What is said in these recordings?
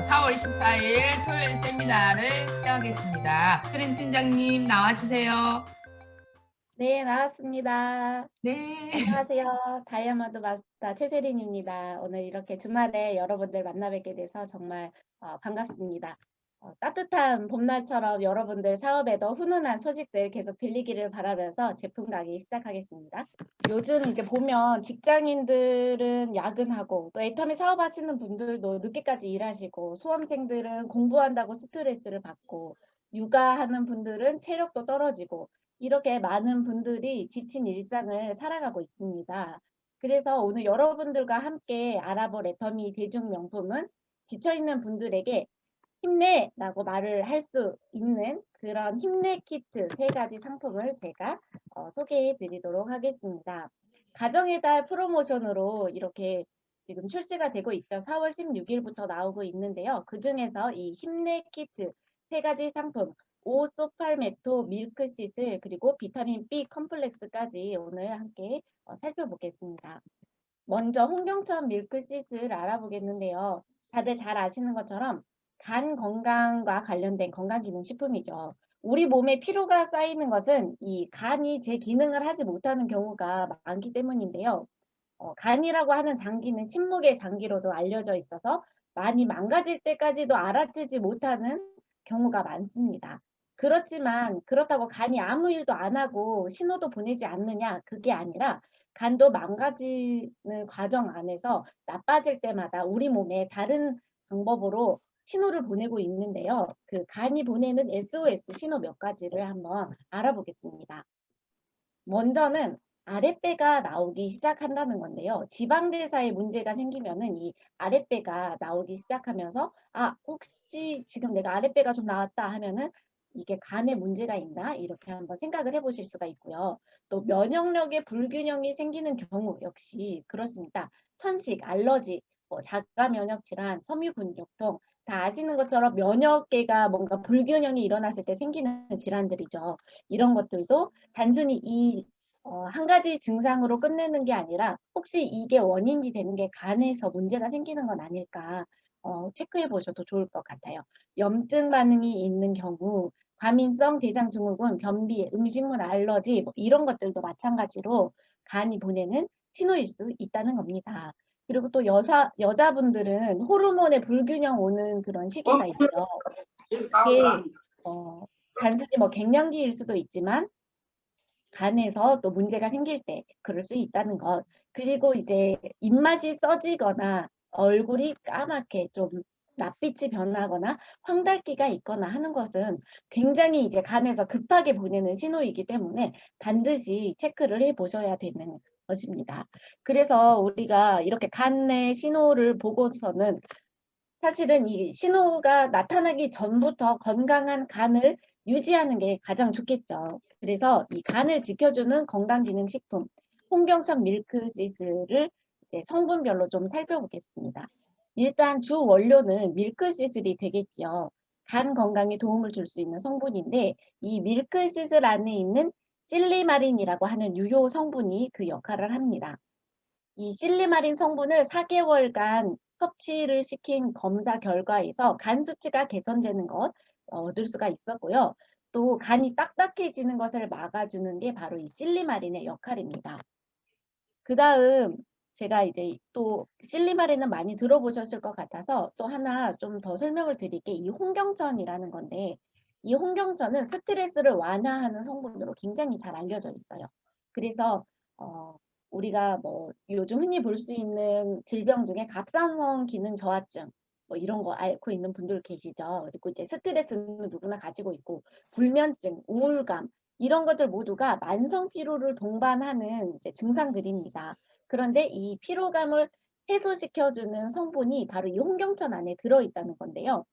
4월 24일 토요일 세미나를 시작하겠습니다. 크린 팀장님 나와주세요. 네, 나왔습니다. 네. 안녕하세요. 다이아몬드 마스터 최세린입니다. 오늘 이렇게 주말에 여러분들 만나 뵙게 돼서 정말 반갑습니다. 따뜻한 봄날처럼 여러분들 사업에도 훈훈한 소식들 계속 들리기를 바라면서 제품 강의 시작하겠습니다. 요즘 이제 보면 직장인들은 야근하고 또 애터미 사업하시는 분들도 늦게까지 일하시고 수험생들은 공부한다고 스트레스를 받고 육아하는 분들은 체력도 떨어지고 이렇게 많은 분들이 지친 일상을 살아가고 있습니다. 그래서 오늘 여러분들과 함께 알아볼 애터미 대중명품은 지쳐있는 분들에게 힘내라고 말을 할 수 있는 그런 힘내 키트 3가지 상품을 제가 소개해 드리도록 하겠습니다. 가정의 달 프로모션으로 이렇게 지금 출시가 되고 있죠. 4월 16일부터 나오고 있는데요. 그 중에서 이 힘내 키트 3가지 상품 오소팔메토 밀크시슬 그리고 비타민 B 컴플렉스까지 오늘 함께 살펴보겠습니다. 먼저 홍경천 밀크시슬 알아보겠는데요. 다들 잘 아시는 것처럼 간 건강과 관련된 건강기능식품이죠. 우리 몸에 피로가 쌓이는 것은 이 간이 제 기능을 하지 못하는 경우가 많기 때문인데요. 간이라고 하는 장기는 침묵의 장기로도 알려져 있어서 많이 망가질 때까지도 알아채지 못하는 경우가 많습니다. 그렇지만 그렇다고 간이 아무 일도 안 하고 신호도 보내지 않느냐? 그게 아니라 간도 망가지는 과정 안에서 나빠질 때마다 우리 몸에 다른 방법으로 신호를 보내고 있는데요. 그 간이 보내는 SOS 신호 몇 가지를 한번 알아보겠습니다. 먼저는 아랫배가 나오기 시작한다는 건데요. 지방대사에 문제가 생기면은 이 아랫배가 나오기 시작하면서 혹시 지금 내가 아랫배가 좀 나왔다 하면은 이게 간에 문제가 있나 이렇게 한번 생각을 해보실 수가 있고요. 또 면역력의 불균형이 생기는 경우 역시 그렇습니다. 천식, 알러지, 자가 면역 질환, 섬유근육통 다 아시는 것처럼 면역계가 뭔가 불균형이 일어났을 때 생기는 질환들이죠. 이런 것들도 단순히 한 가지 증상으로 끝내는 게 아니라 혹시 이게 원인이 되는 게 간에서 문제가 생기는 건 아닐까 체크해 보셔도 좋을 것 같아요. 염증 반응이 있는 경우, 과민성 대장증후군, 변비, 음식물 알러지 이런 것들도 마찬가지로 간이 보내는 신호일 수 있다는 겁니다. 그리고 또 여자분들은 호르몬의 불균형 오는 그런 시기가 있죠. 이게 단순히 갱년기일 수도 있지만 간에서 또 문제가 생길 때 그럴 수 있다는 것. 그리고 이제 입맛이 써지거나 얼굴이 까맣게 좀 낯빛이 변하거나 황달기가 있거나 하는 것은 굉장히 이제 간에서 급하게 보내는 신호이기 때문에 반드시 체크를 해 보셔야 되는 것입니다. 그래서 우리가 이렇게 간의 신호를 보고서는 사실은 이 신호가 나타나기 전부터 건강한 간을 유지하는 게 가장 좋겠죠. 그래서 이 간을 지켜주는 건강기능식품 홍경천 밀크시슬을 이제 성분별로 좀 살펴보겠습니다. 일단 주 원료는 밀크시슬이 되겠지요. 간 건강에 도움을 줄 수 있는 성분인데 이 밀크시슬 안에 있는 실리마린이라고 하는 유효 성분이 그 역할을 합니다. 이 실리마린 성분을 4개월간 섭취를 시킨 검사 결과에서 간 수치가 개선되는 것 얻을 수가 있었고요. 또 간이 딱딱해지는 것을 막아주는 게 바로 이 실리마린의 역할입니다. 그 다음 제가 이제 또 실리마린은 많이 들어보셨을 것 같아서 또 하나 좀 더 설명을 드릴게 이 홍경천이라는 건데 이 홍경천은 스트레스를 완화하는 성분으로 굉장히 잘 알려져 있어요. 그래서 우리가 요즘 흔히 볼 수 있는 질병 중에 갑상선 기능 저하증 이런 거 앓고 있는 분들 계시죠. 그리고 이제 스트레스는 누구나 가지고 있고 불면증, 우울감 이런 것들 모두가 만성 피로를 동반하는 이제 증상들입니다. 그런데 이 피로감을 해소시켜주는 성분이 바로 이 홍경천 안에 들어있다는 건데요.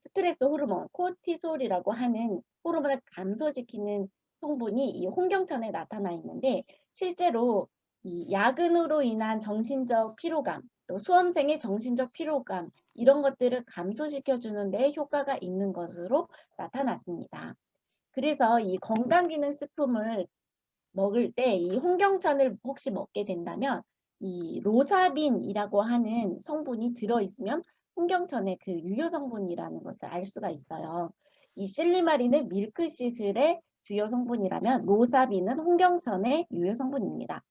스트레스 호르몬, 코티솔이라고 하는 호르몬을 감소시키는 성분이 이 홍경천에 나타나 있는데 실제로 이 야근으로 인한 정신적 피로감, 또 수험생의 정신적 피로감 이런 것들을 감소시켜 주는데 효과가 있는 것으로 나타났습니다. 그래서 이 건강기능식품을 먹을 때 이 홍경천을 혹시 먹게 된다면 이 로사빈이라고 하는 성분이 들어있으면 홍경천의 그 유효 성분이라는 것을 알 수가 있어요. 이 실리마린은 밀크시슬의 주요 성분이라면 로사빈은 홍경천의 유효 성분입니다.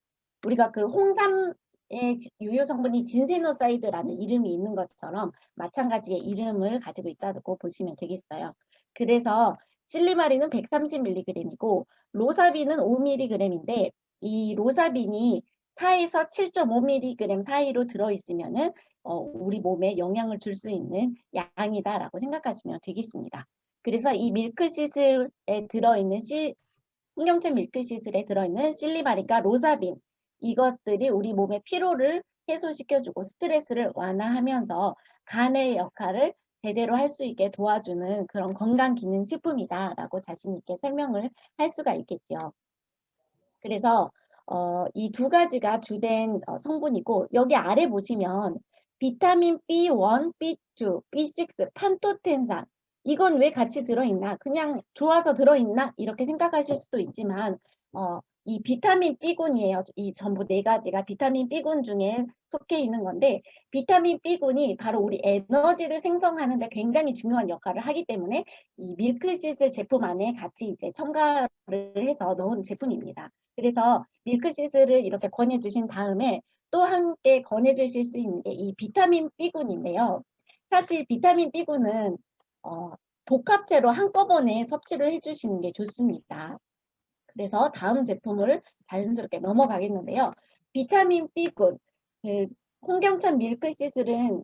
우리가 그 홍삼의 유효 성분이 진세노사이드라는 이름이 있는 것처럼 마찬가지의 이름을 가지고 있다고 보시면 되겠어요. 그래서 실리마린은 130mg이고 로사빈은 5mg인데 이 로사빈이 4에서 7.5mg 사이로 들어있으면은 우리 몸에 영향을 줄 수 있는 양이다라고 생각하시면 되겠습니다. 그래서 이 밀크시슬에 들어있는 홍경천 밀크시슬에 들어있는 실리마린과 로사빈 이것들이 우리 몸의 피로를 해소시켜주고 스트레스를 완화하면서 간의 역할을 제대로 할 수 있게 도와주는 그런 건강기능식품이다라고 자신 있게 설명을 할 수가 있겠죠. 그래서 이 두 가지가 주된 성분이고 여기 아래 보시면 비타민 B1, B2, B6, 판토텐산 이건 왜 같이 들어있나? 그냥 좋아서 들어있나? 이렇게 생각하실 수도 있지만 이 비타민 B군이에요. 이 전부 네 가지가 비타민 B군 중에 속해 있는 건데 비타민 B군이 바로 우리 에너지를 생성하는 데 굉장히 중요한 역할을 하기 때문에 이 밀크시슬 제품 안에 같이 이제 첨가를 해서 넣은 제품입니다. 그래서 밀크시슬을 이렇게 권해주신 다음에 또 함께 권해주실 수 있는 게 이 비타민 B군인데요. 사실 비타민 B군은 복합제로 한꺼번에 섭취를 해주시는 게 좋습니다. 그래서 다음 제품을 자연스럽게 넘어가겠는데요. 비타민 B군, 그 홍경천 밀크시슬은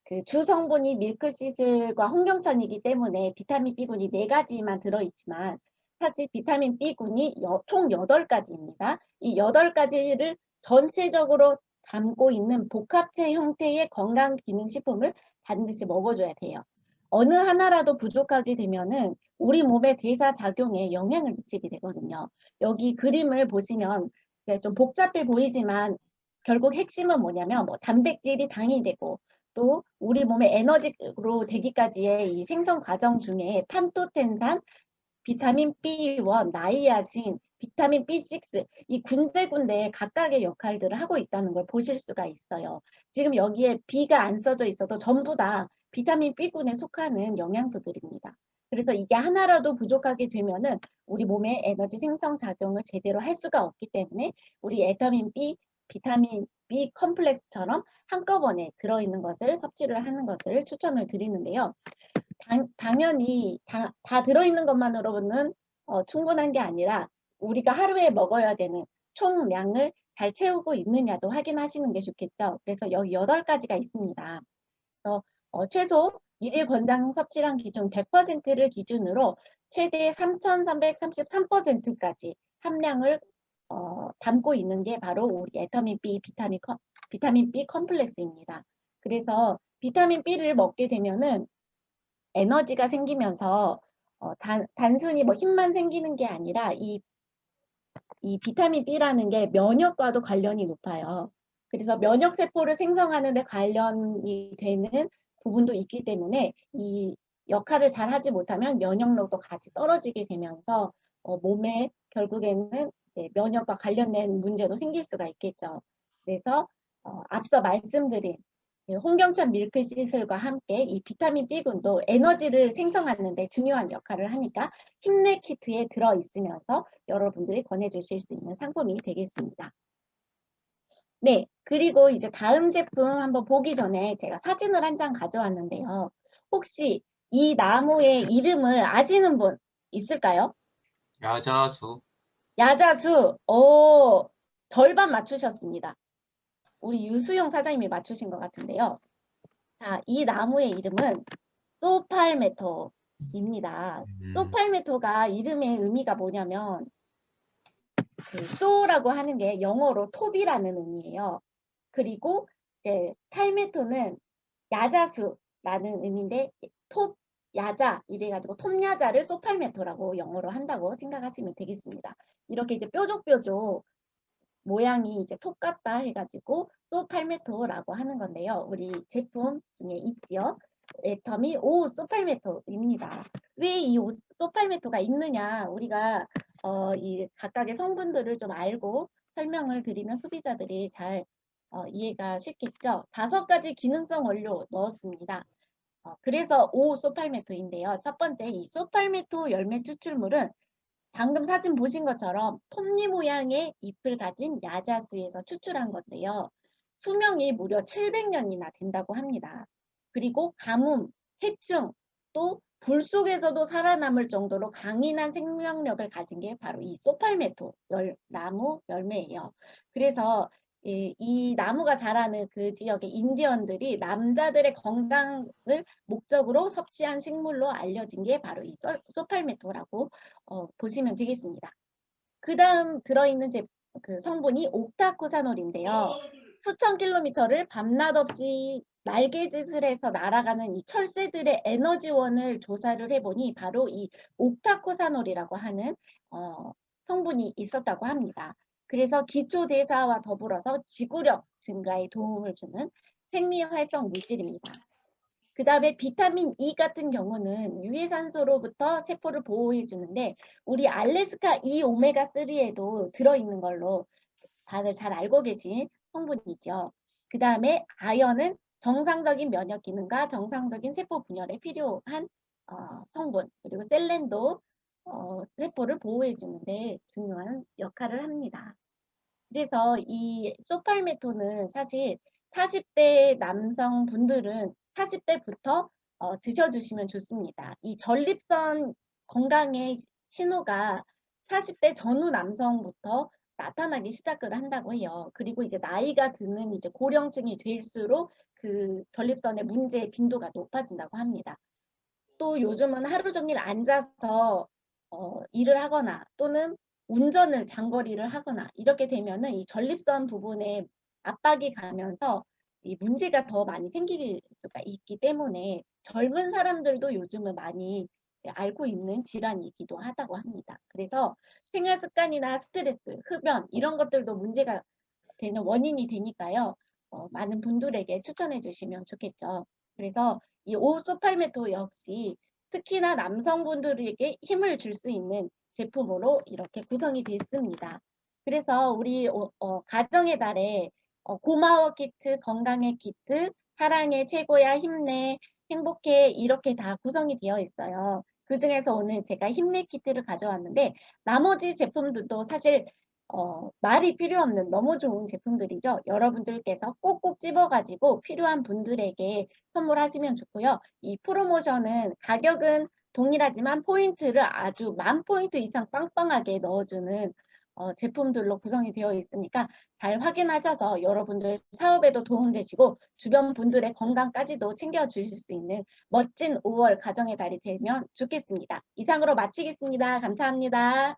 그 주성분이 밀크시슬과 홍경천이기 때문에 비타민 B군이 4가지만 들어있지만 사실 비타민 B군이 총 8가지입니다. 이 8가지를 전체적으로 담고 있는 복합체 형태의 건강기능식품을 반드시 먹어줘야 돼요. 어느 하나라도 부족하게 되면은 우리 몸의 대사작용에 영향을 미치게 되거든요. 여기 그림을 보시면 좀 복잡해 보이지만 결국 핵심은 뭐냐면 뭐 단백질이 당이 되고 또 우리 몸의 에너지로 되기까지의 이 생성 과정 중에 판토텐산, 비타민 B1, 나이아신, 비타민 B6 이 군데군데 각각의 역할들을 하고 있다는 걸 보실 수가 있어요. 지금 여기에 B가 안 써져 있어도 전부 다 비타민 B군에 속하는 영양소들입니다. 그래서 이게 하나라도 부족하게 되면은 우리 몸의 에너지 생성 작용을 제대로 할 수가 없기 때문에 우리 비타민 B, 비타민 B 컴플렉스처럼 한꺼번에 들어있는 것을 섭취를 하는 것을 추천을 드리는데요. 당연히 다 들어있는 것만으로는 충분한 게 아니라 우리가 하루에 먹어야 되는 총량을 잘 채우고 있느냐도 확인하시는 게 좋겠죠. 그래서 여기 8가지가 있습니다. 최소 1일 권장 섭취량 기준 100%를 기준으로 최대 3,333%까지 함량을 담고 있는 게 바로 우리 비타민 B, 비타민 B 컴플렉스입니다. 그래서 비타민 B를 먹게 되면은 에너지가 생기면서 단순히 뭐 힘만 생기는 게 아니라 이 비타민 B라는 게 면역과도 관련이 높아요. 그래서 면역세포를 생성하는 데 관련이 되는 부분도 있기 때문에 이 역할을 잘 하지 못하면 면역력도 같이 떨어지게 되면서 몸에 결국에는 면역과 관련된 문제도 생길 수가 있겠죠. 그래서 앞서 말씀드린 홍경천 밀크시슬과 함께 이 비타민 B군도 에너지를 생성하는 데 중요한 역할을 하니까 힘내 키트에 들어있으면서 여러분들이 권해주실 수 있는 상품이 되겠습니다. 네, 그리고 이제 다음 제품 한번 보기 전에 제가 사진을 한 장 가져왔는데요. 혹시 이 나무의 이름을 아시는 분 있을까요? 야자수. 야자수, 절반 맞추셨습니다. 우리 유수용 사장님이 맞추신 것 같은데요. 자, 이 나무의 이름은 소팔메토입니다. 소팔메토가 이름의 의미가 뭐냐면 그 소라고 하는 게 영어로 톱이라는 의미예요. 그리고 이제 팔메토는 야자수라는 의미인데 톱 야자 이래가지고 톱야자를 소팔메토라고 영어로 한다고 생각하시면 되겠습니다. 이렇게 이제 뾰족뾰족 모양이 이제 톱 같다 해가지고 소팔메토라고 하는 건데요. 우리 제품 중에 있지요. 애터미 오 소팔메토입니다. 왜 이 소팔메토가 있느냐 우리가 이 각각의 성분들을 좀 알고 설명을 드리면 소비자들이 잘 이해가 쉽겠죠? 5가지 기능성 원료 넣었습니다. 그래서 5소팔메토인데요. 첫 번째, 이 소팔메토 열매 추출물은 방금 사진 보신 것처럼 톱니 모양의 잎을 가진 야자수에서 추출한 건데요. 수명이 무려 700년이나 된다고 합니다. 그리고 가뭄, 해충, 또 불 속에서도 살아남을 정도로 강인한 생명력을 가진 게 바로 이 소팔메토 나무 열매예요. 그래서 이 나무가 자라는 그 지역의 인디언들이 남자들의 건강을 목적으로 섭취한 식물로 알려진 게 바로 이 소팔메토라고 보시면 되겠습니다. 그 다음 들어있는 그 성분이 옥타코사놀인데요. 수천 킬로미터를 밤낮 없이 날개짓을 해서 날아가는 이 철새들의 에너지원을 조사를 해보니 바로 이 옥타코사놀이라고 하는 성분이 있었다고 합니다. 그래서 기초대사와 더불어서 지구력 증가에 도움을 주는 생리활성 물질입니다. 그 다음에 비타민 E 같은 경우는 유해산소로부터 세포를 보호해 주는데 우리 알래스카 E 오메가3에도 들어있는 걸로 다들 잘 알고 계신 성분이죠. 그 다음에 아연은 정상적인 면역 기능과 정상적인 세포 분열에 필요한 성분, 그리고 셀렌도 세포를 보호해 주는데 중요한 역할을 합니다. 그래서 이 소팔메토는 사실 40대 남성분들은 40대부터 드셔주시면 좋습니다. 이 전립선 건강의 신호가 40대 전후 남성부터 나타나기 시작을 한다고 해요. 그리고 이제 나이가 드는 이제 고령층이 될수록 그 전립선의 문제의 빈도가 높아진다고 합니다. 또 요즘은 하루 종일 앉아서 일을 하거나 또는 운전을 장거리를 하거나 이렇게 되면은 이 전립선 부분에 압박이 가면서 이 문제가 더 많이 생길 수가 있기 때문에 젊은 사람들도 요즘은 많이 알고 있는 질환이기도 하다고 합니다. 그래서 생활 습관이나 스트레스, 흡연 이런 것들도 문제가 되는 원인이 되니까요. 많은 분들에게 추천해 주시면 좋겠죠. 그래서 이 오소팔메토 역시 특히나 남성분들에게 힘을 줄 수 있는 제품으로 이렇게 구성이 됐습니다. 그래서 우리 가정의 달에 고마워 키트, 건강의 키트, 사랑해, 최고야, 힘내, 행복해 이렇게 다 구성이 되어 있어요. 그 중에서 오늘 제가 힘내 키트를 가져왔는데 나머지 제품들도 사실 말이 필요 없는 너무 좋은 제품들이죠. 여러분들께서 꼭꼭 집어가지고 필요한 분들에게 선물하시면 좋고요. 이 프로모션은 가격은 동일하지만 포인트를 아주 10,000포인트 이상 빵빵하게 넣어주는 제품들로 구성이 되어 있으니까 잘 확인하셔서 여러분들 사업에도 도움되시고 주변 분들의 건강까지도 챙겨주실 수 있는 멋진 5월 가정의 달이 되면 좋겠습니다. 이상으로 마치겠습니다. 감사합니다.